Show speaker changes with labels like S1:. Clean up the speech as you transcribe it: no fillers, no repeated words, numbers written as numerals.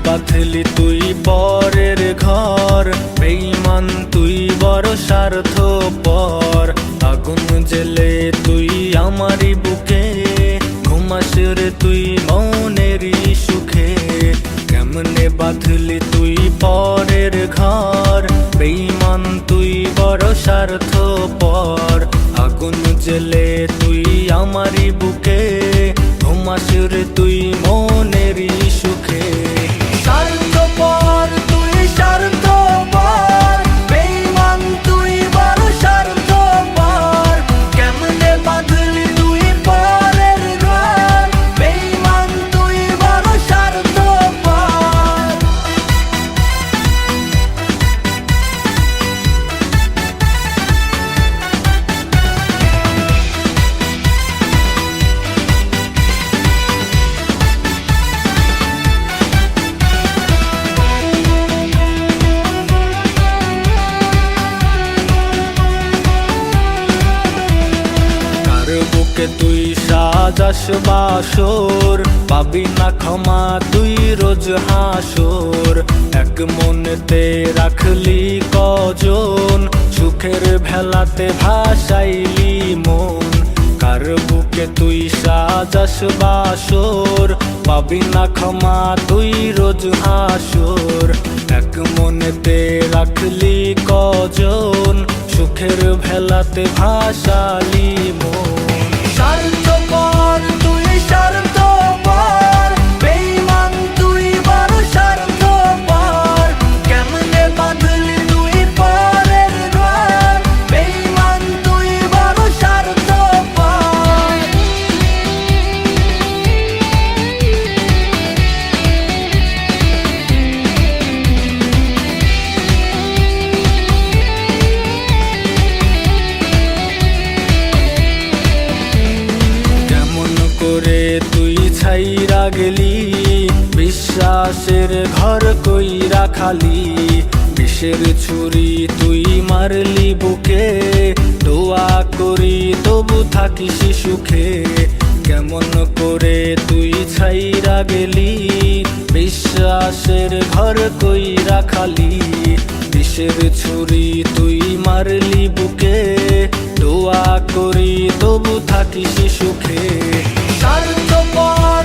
S1: বাঁধলি তুই পরের ঘর, বেঈমান তুই বড় স্বার্থপর। আগুন জেলে তুই আমারই বুকে, ঘুমাস রে তুই মনেরই সুখে। কেমনে বাঁধলি তুই পরের ঘর, বেঈমান তুই বড় স্বার্থপর। আগুন জেলে তুই আমারই বুকে, ঘুমাস রে তুই মনেরই সুখে। স্বার্থপর তুই স্বার্থপর, বেঈমান তুই বড় স্বার্থপর। কেমনে বাঁধলি তুই পরের ঘর, বেঈমান তুই বড় স্বার্থপর। বুকে তুই সাজাস বাসর, পাবি না ক্ষমা তুই রোজ হাসর। এক মনেতে রাখলি কজন, সুখের ভেলাতে ভাসাইলি মন। কার বুকে তুই সাজাস বাসর, পাবি না ক্ষমা তুই রোজ হাসর। এক মনেতে রাখলি কজন, সুখের ভেলাতে ভাসালি মন। স্বার্থপর তুই স্বার্থপর, বেঈমান তুই বড় স্বার্থপর। কেমনে বাঁধলি তুই পরের ঘর, বেঈমান তুই বড় স্বার্থপর। করে তুই ছাইরা গেলি, বিশ্বাসের ঘর কইরা খালি। বিষের ছুরি তুই মারলি বুকে, দোয়া করি তবু থাকিস সুখে। কেমন করে তুই ছাইরা গেলি, বিশ্বাসের ঘর কইরা খালি। বিষের ছুরি তুই মারলি বুকে, দোয়া করি তবু থাকিস সুখে। স্বার্থপর